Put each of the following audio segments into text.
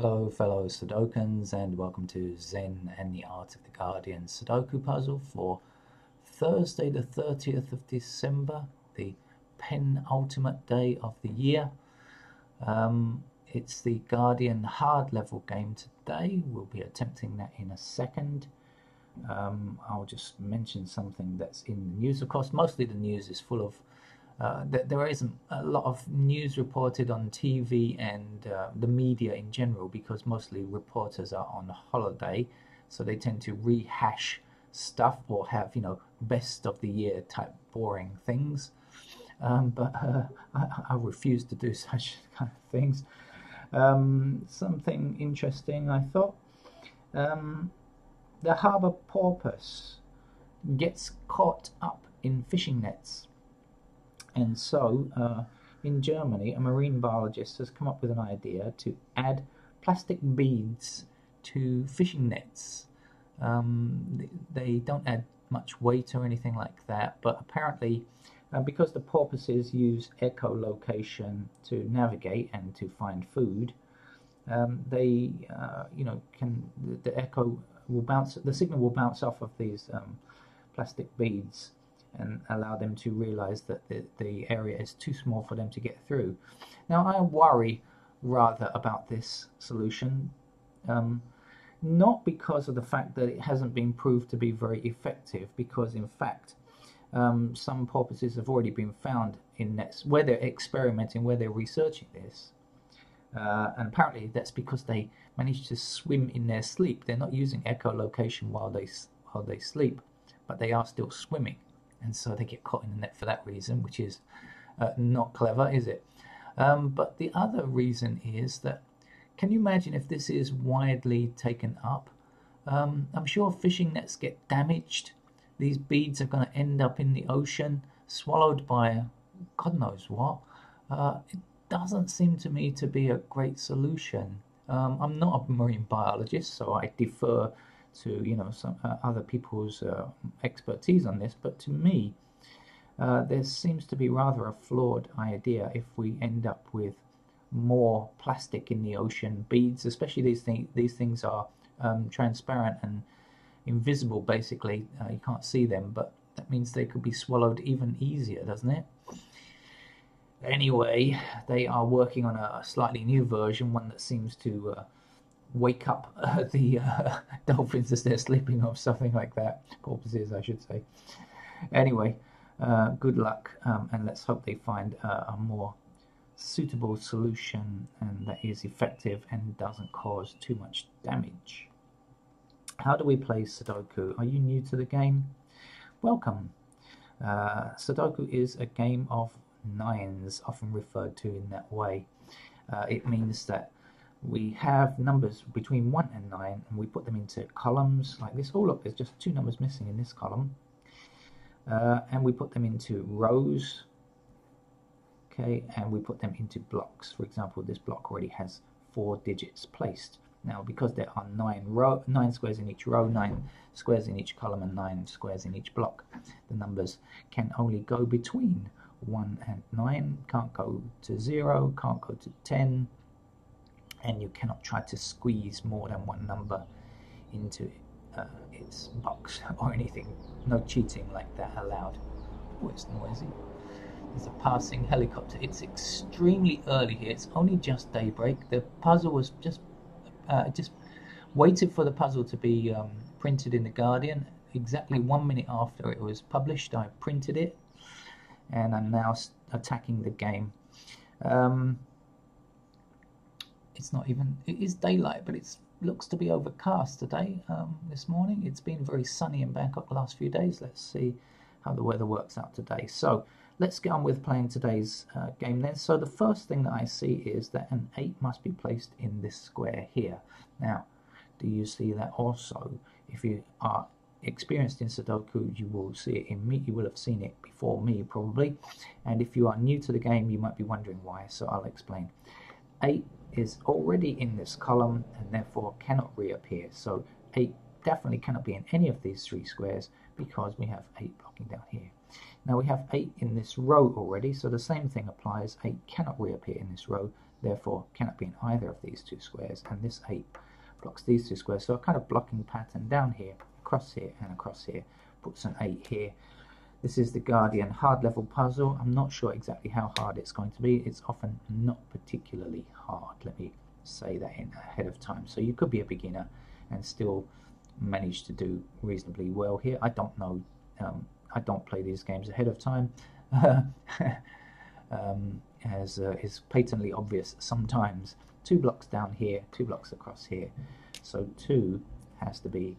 Hello fellow Sudokans and welcome to Zen and the Art of the Guardian Sudoku puzzle for Thursday the 30th of December, the penultimate day of the year. It's the Guardian hard level game today. We'll be attempting that in a second. I'll just mention something that's in the news. Of course, mostly the news is full of there isn't a lot of news reported on TV and the media in general because mostly reporters are on holiday, so they tend to rehash stuff or have, best of the year type boring things. But I refuse to do such kind of things. Something interesting, I thought. The harbour porpoise gets caught up in fishing nets. And so, in Germany, a marine biologist has come up with an idea to add plastic beads to fishing nets. They don't add much weight or anything like that, but apparently, because the porpoises use echolocation to navigate and to find food, they, the echo will bounce, the signal will bounce off of these plastic beads and allow them to realize that the area is too small for them to get through. Now, I worry rather about this solution, not because of the fact that it hasn't been proved to be very effective, because in fact some porpoises have already been found in nets where they're experimenting, where they're researching this, and apparently that's because they manage to swim in their sleep. They're not using echolocation while they sleep, but they are still swimming. And so they get caught in the net for that reason, which is not clever, is it? But the other reason is that, can you imagine if this is widely taken up? I'm sure fishing nets get damaged. These beads are going to end up in the ocean, swallowed by God knows what. It doesn't seem to me to be a great solution. I'm not a marine biologist, so I defer to some other people's expertise on this, but to me there seems to be rather a flawed idea if we end up with more plastic in the ocean. Beads, especially these things are transparent and invisible, basically. You can't see them, but that means they could be swallowed even easier, doesn't it? Anyway, they are working on a slightly new version, one that seems to wake up the dolphins as they're sleeping, or something like that. Porpoises, I should say. Anyway, good luck, and let's hope they find a more suitable solution and that is effective and doesn't cause too much damage. How do we play Sudoku? Are you new to the game? Welcome. Sudoku is a game of nines, often referred to in that way. It means that we have numbers between 1 and 9, and we put them into columns like this. Oh look, there's just 2 numbers missing in this column. And we put them into rows. Okay, and we put them into blocks. For example, this block already has 4 digits placed. Now, because there are 9 squares in each row, 9 squares in each column, and 9 squares in each block, the numbers can only go between 1 and 9. Can't go to 0, can't go to 10. And you cannot try to squeeze more than one number into its box or anything. No cheating like that allowed. Oh, it's noisy. There's a passing helicopter. It's extremely early here. It's only just daybreak. The puzzle was just waited for the puzzle to be printed in the Guardian. Exactly 1 minute after it was published, I printed it, and I'm now attacking the game. It's not even, it is daylight, but it looks to be overcast today. This morning it's been very sunny in Bangkok the last few days. Let's see how the weather works out today. So let's get on with playing today's game then. So the first thing that I see is that an 8 must be placed in this square here. Now, do you see that also? If you are experienced in Sudoku, you will see it in me. You will have seen it before me probably, and if you are new to the game, you might be wondering why, so I'll explain. 8 is already in this column and therefore cannot reappear, so 8 definitely cannot be in any of these 3 squares because we have 8 blocking down here. Now we have 8 in this row already, so the same thing applies. 8 cannot reappear in this row, therefore cannot be in either of these two squares, and this 8 blocks these two squares. So a kind of blocking pattern down here, across here, and across here puts an 8 here. This is the Guardian hard level puzzle. I'm not sure exactly how hard it's going to be. It's often not particularly hard, let me say that in ahead of time. So you could be a beginner and still manage to do reasonably well here. I don't know. I don't play these games ahead of time, as is patently obvious sometimes. 2 blocks down here, 2 blocks across here. So 2 has to be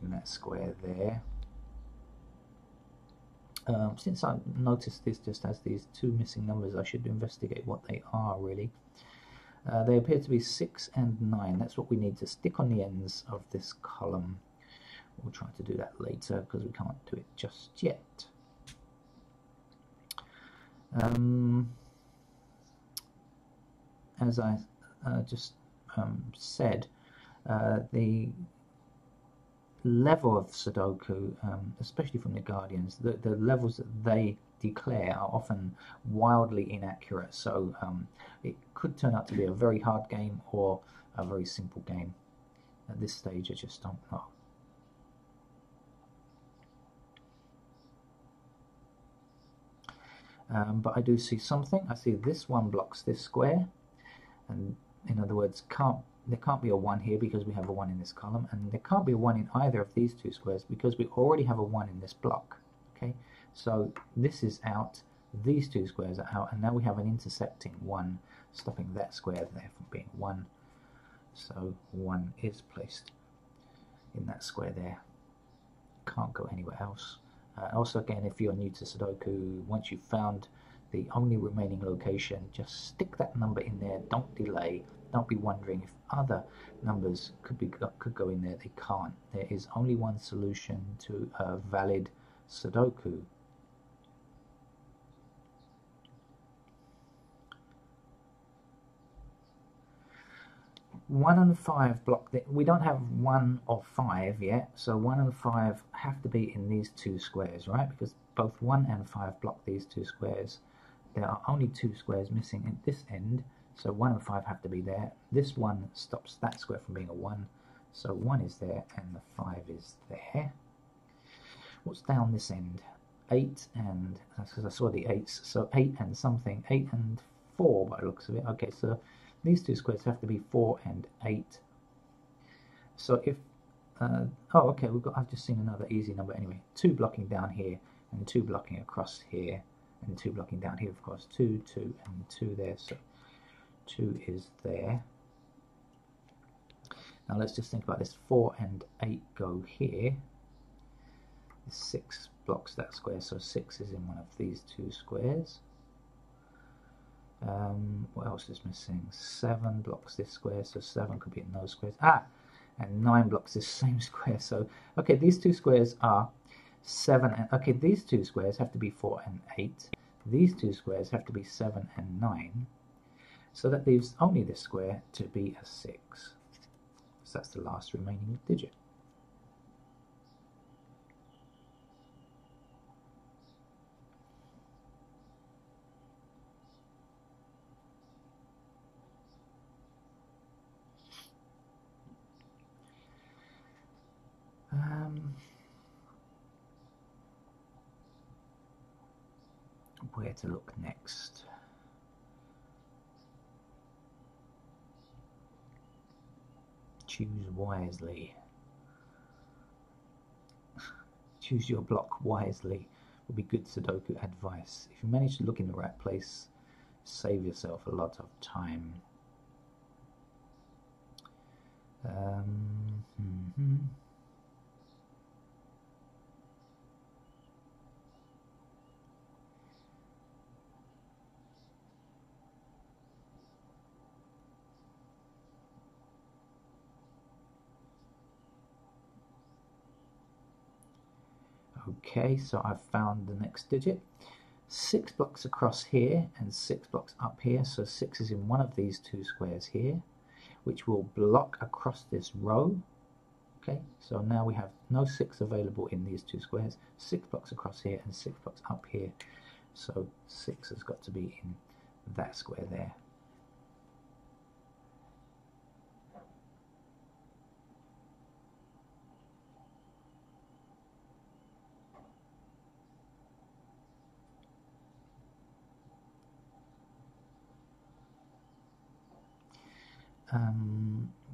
in that square there. Since I noticed this just has these 2 missing numbers, I should investigate what they are really. They appear to be 6 and 9. That's what we need to stick on the ends of this column. We'll try to do that later because we can't do it just yet. As I just said, the level of Sudoku, especially from the Guardians, the levels that they declare are often wildly inaccurate, so it could turn out to be a very hard game or a very simple game. At this stage I just don't know. But I do see something. I see this one blocks this square, and in other words, there can't be a 1 here because we have a 1 in this column, and there can't be a 1 in either of these 2 squares because we already have a 1 in this block. Okay, so this is out, these 2 squares are out, and now we have an intersecting 1 stopping that square there from being 1. So 1 is placed in that square there. Can't go anywhere else. Also, again, if you're new to Sudoku, once you've found the only remaining location, just stick that number in there. Don't delay. Don't be wondering if other numbers could go in there. They can't. There is only one solution to a valid Sudoku. One and 5 block. We don't have 1 or 5 yet, so 1 and 5 have to be in these 2 squares, right? Because both 1 and 5 block these 2 squares. There are only 2 squares missing at this end, so 1 and 5 have to be there. This 1 stops that square from being a 1, so 1 is there and the 5 is there. What's down this end? 8 and, because I saw the 8s, so 8 and something, 8 and 4 by the looks of it. Okay, so these 2 squares have to be 4 and 8. So if, oh okay, I've just seen another easy number anyway. 2 blocking down here, and 2 blocking across here, and 2 blocking down here, of course. 2, 2, and 2 there, so 2 is there. Now let's just think about this. 4 and 8 go here. 6 blocks that square, so 6 is in one of these 2 squares. What else is missing? 7 blocks this square, so 7 could be in those squares. And 9 blocks this same square. So, okay, these 2 squares are 7 and, okay, these 2 squares have to be 4 and 8. These 2 squares have to be 7 and 9. So that leaves only this square to be a 6. So that's the last remaining digit. Where to look next? Choose wisely. Choose your block wisely would be good Sudoku advice. If you manage to look in the right place, save yourself a lot of time. Okay, so I've found the next digit. 6 blocks across here and 6 blocks up here, so 6 is in one of these 2 squares here, which will block across this row. Okay, so now we have no 6 available in these 2 squares. 6 blocks across here and 6 blocks up here, so 6 has got to be in that square there.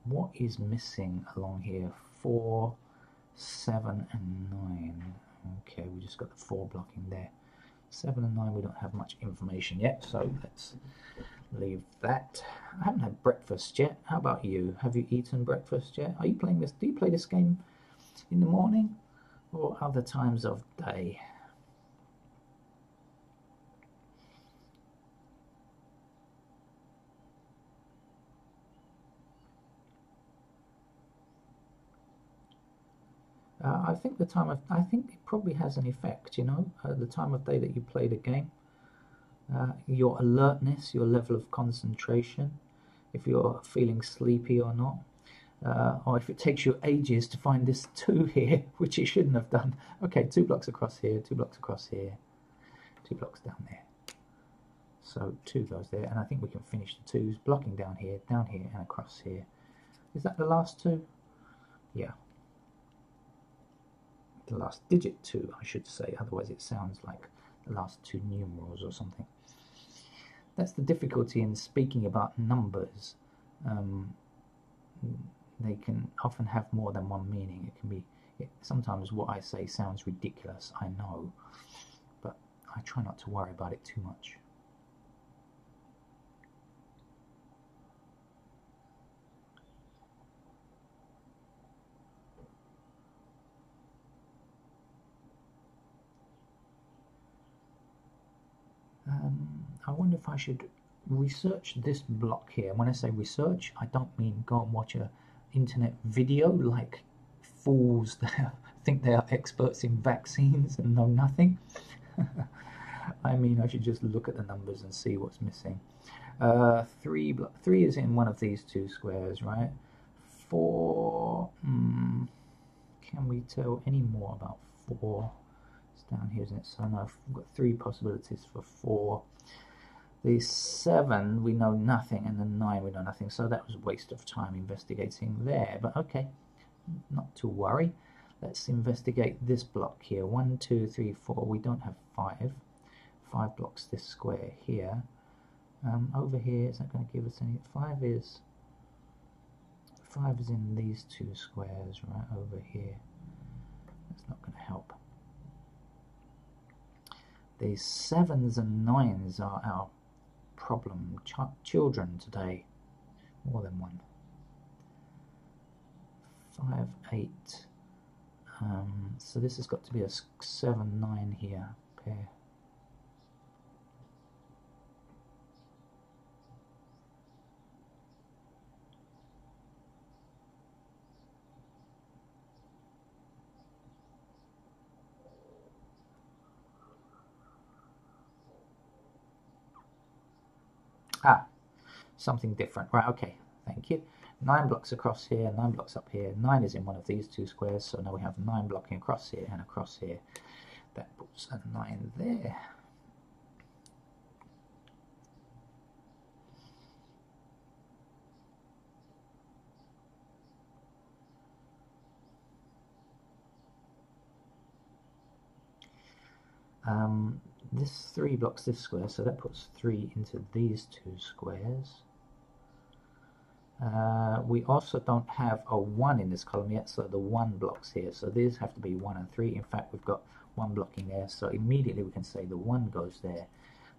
What is missing along here? 4, 7 and 9. Okay, we just got the 4 blocking there. 7 and 9 we don't have much information yet, so let's leave that. I haven't had breakfast yet. How about you? Have you eaten breakfast yet? Are you playing this? Do you play this game in the morning or other times of day? I think I think it probably has an effect, you know, the time of day that you play the game, your alertness, your level of concentration, if you're feeling sleepy or not, or if it takes you ages to find this 2 here, which it shouldn't have done. Okay, 2 blocks across here, 2 blocks across here, 2 blocks down there. So 2 goes there, and I think we can finish the 2s blocking down here, and across here. Is that the last 2? Yeah. The last digit 2, I should say, otherwise it sounds like the last 2 numerals or something. That's the difficulty in speaking about numbers. They can often have more than one meaning. It can be, sometimes what I say sounds ridiculous, I know, but I try not to worry about it too much. I wonder if I should research this block here. When I say research, I don't mean go and watch a internet video like fools that think they are experts in vaccines and know nothing. I mean, I should just look at the numbers and see what's missing. 3 is in one of these 2 squares, right? 4, can we tell any more about 4? It's down here, isn't it? So no, we've got 3 possibilities for 4. The 7 we know nothing, and the 9 we know nothing, so that was a waste of time investigating there, but okay, not to worry. Let's investigate this block here. 1, 2, 3, 4. We don't have 5. 5 blocks this square here. Over here, is that going to give us any? 5 is in these 2 squares right over here. That's not going to help. The 7s and 9s are our problem children today. More than one. 5, 8. So this has got to be a 7, 9 here pair. Something different. Right, okay, thank you. 9 blocks across here, 9 blocks up here. 9 is in one of these 2 squares, so now we have 9 blocking across here and across here. That puts a 9 there. This 3 blocks this square, so that puts 3 into these 2 squares. We also don't have a 1 in this column yet, so the 1 blocks here. So these have to be 1 and 3. In fact, we've got 1 blocking there, so immediately we can say the 1 goes there,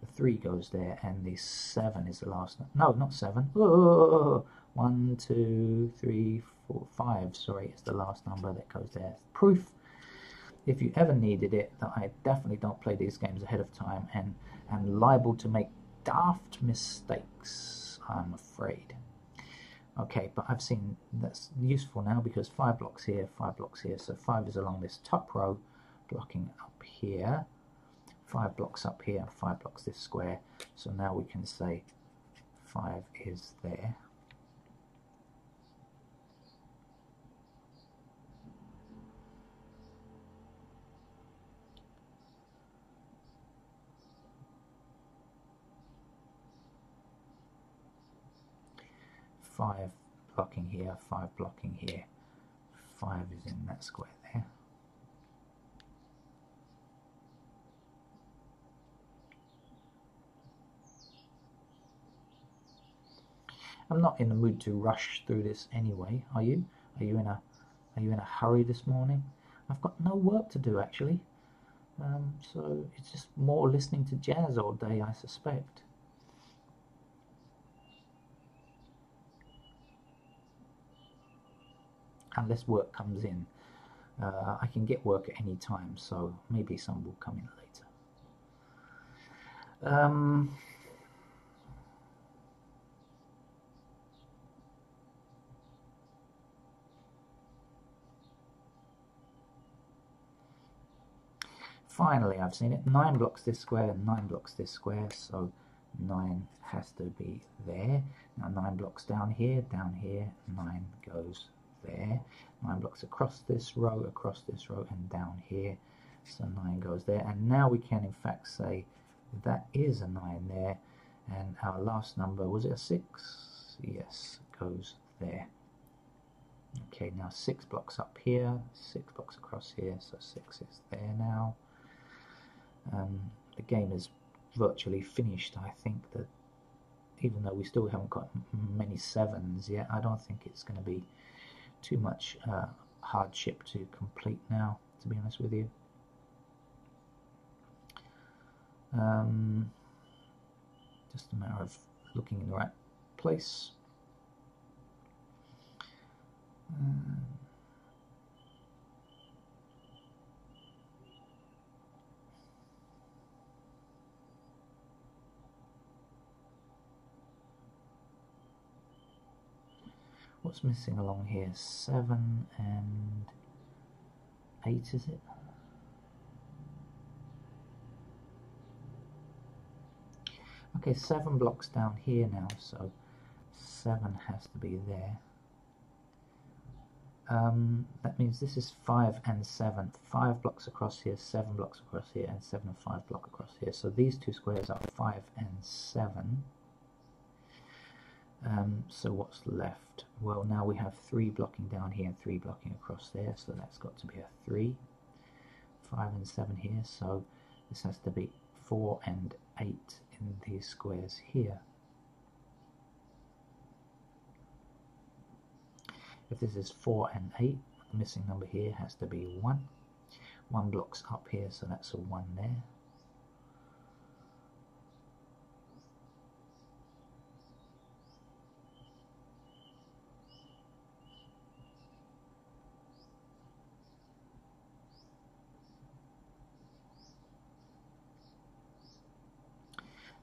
the 3 goes there, and the 7 is the last. No, not 7. Oh, 1, 2, 3, 4, 5. Sorry, it's the last number that goes there. Proof, if you ever needed it, that I definitely don't play these games ahead of time and am liable to make daft mistakes, I'm afraid. Okay, but I've seen that's useful now because 5 blocks here, 5 blocks here. So 5 is along this top row, blocking up here. 5 blocks up here, 5 blocks this square. So now we can say 5 is there. Five blocking here, 5 blocking here. 5 is in that square there. I'm not in the mood to rush through this anyway. Are you? Are you in a hurry this morning? I've got no work to do actually. So it's just more listening to jazz all day, I suspect. Unless work comes in. I can get work at any time, so maybe some will come in later. Finally, I've seen it. 9 blocks this square and 9 blocks this square, so 9 has to be there. Now 9 blocks down here, 9 goes there. 9 blocks across this row, and down here, so 9 goes there. And now we can in fact say that is a 9 there, and our last number, was it a 6? Yes, goes there. Okay, now 6 blocks up here, 6 blocks across here, so 6 is there now. The game is virtually finished. I think that even though we still haven't got many 7s yet, I don't think it's going to be too much hardship to complete now, to be honest with you. Just a matter of looking in the right place. What's missing along here? 7 and 8, is it? Okay, 7 blocks down here now, so 7 has to be there. That means this is 5 and 7. 5 blocks across here, 7 blocks across here, and 7 and 5 block across here. So these two squares are 5 and 7. So what's left? Well, now we have 3 blocking down here and 3 blocking across there, so that's got to be a 3. 5 and 7 here, so this has to be 4 and 8 in these squares here. If this is 4 and 8, the missing number here has to be 1. 1 block's up here, so that's a 1 there.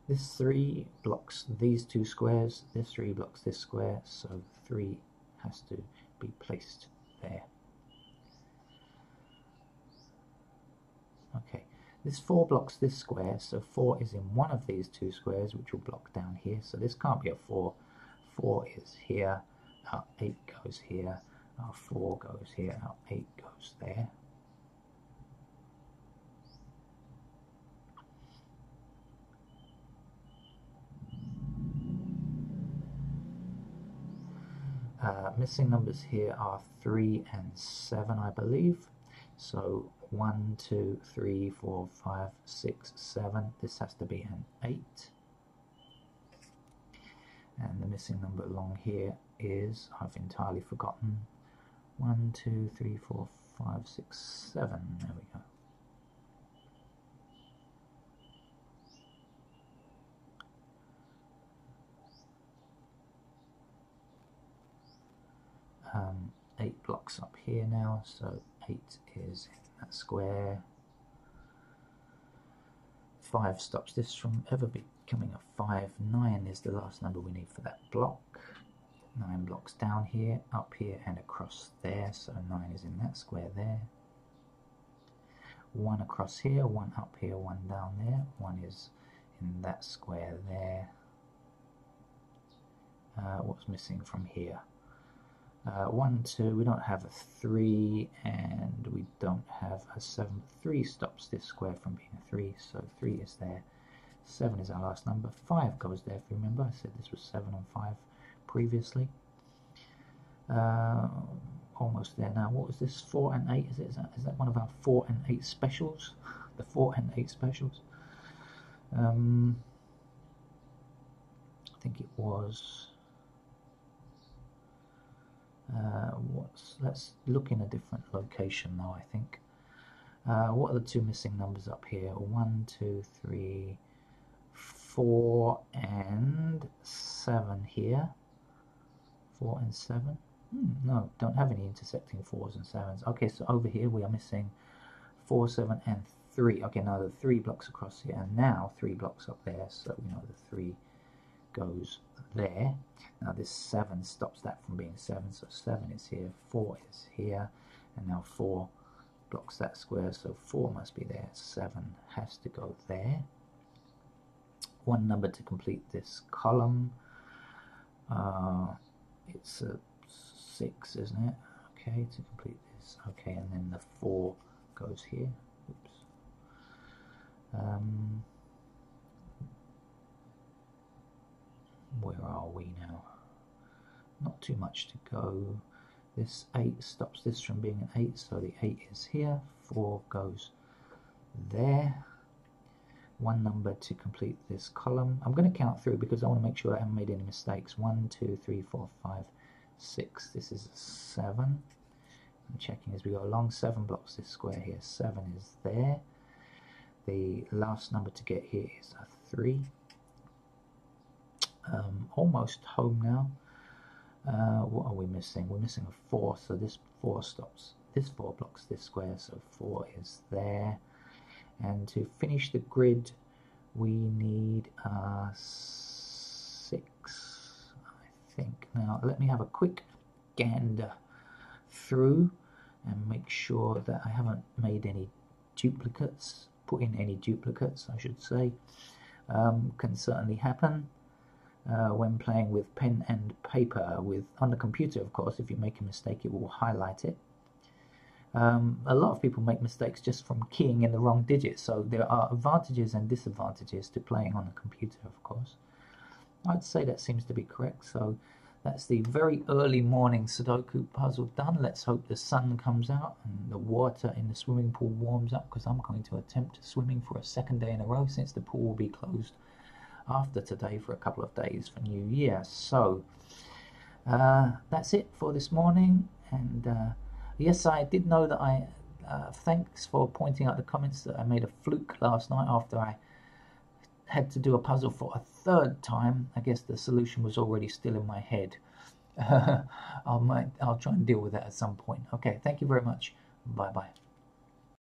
This 3 blocks these two squares, this 3 blocks this square, so 3 has to be placed there. Okay, this 4 blocks this square, so 4 is in one of these two squares, which will block down here, so this can't be a 4. 4 is here, our 8 goes here, our 4 goes here, our 8 goes there. Missing numbers here are 3 and 7, I believe. So 1, 2, 3, 4, 5, 6, 7. This has to be an 8. And the missing number along here is, I've entirely forgotten, 1, 2, 3, 4, 5, 6, 7. There we go. Eight blocks up here now, so 8 is in that square. 5 stops this from ever becoming a 5. 9 is the last number we need for that block. 9 blocks down here, up here, and across there, so 9 is in that square there. 1 across here, 1 up here, 1 down there. 1 is in that square there. What's missing from here? 1, 2, we don't have a 3, and we don't have a 7. 3 stops this square from being a 3, so 3 is there. 7 is our last number. 5 goes there, if you remember. I said this was 7 and 5 previously. Almost there now. What was this? 4 and 8? Is that one of our 4 and 8 specials? The 4 and 8 specials? I think it was let's look in a different location now, I think. What are the two missing numbers up here? 1, 2, 3, 4 and 7 here. 4 and 7. No, don't have any intersecting 4s and 7s. Okay, so over here we are missing 4, 7 and 3. Okay, now the 3 blocks across here, and now 3 blocks up there, so we know the 3 goes there. Now this 7 stops that from being 7, so 7 is here, 4 is here, and now 4 blocks that square, so 4 must be there, 7 has to go there. One number to complete this column. It's a 6, isn't it? Okay, to complete this. Okay, and then the 4 goes here. Oops. Where are we now? Not too much to go. This 8 stops this from being an 8, so the 8 is here. 4 goes there. One number to complete this column. I'm going to count through because I want to make sure I haven't made any mistakes. 1, 2, 3, 4, 5, 6. This is a 7. I'm checking as we go along. 7 blocks this square here. 7 is there. The last number to get here is a 3. Almost home now. What are we missing? We're missing a 4, so this 4 stops. This 4 blocks this square, so 4 is there. And to finish the grid, we need 6, I think. Now, let me have a quick gander through and make sure that I haven't made any duplicates, put in any duplicates, I should say. Can certainly happen when playing with pen and paper. On the computer, of course, if you make a mistake, it will highlight it. A lot of people make mistakes just from keying in the wrong digits, so there are advantages and disadvantages to playing on a computer, of course. I'd say that seems to be correct, so that's the very early morning Sudoku puzzle done. Let's hope the sun comes out and the water in the swimming pool warms up, because I'm going to attempt swimming for a second day in a row, since the pool will be closed after today for a couple of days for New Year. So that's it for this morning, and yes, I did know that thanks for pointing out the comments that I made a fluke last night after I had to do a puzzle for a 3rd time. I guess the solution was already still in my head. I'll try and deal with that at some point. Okay, thank you very much. Bye-bye.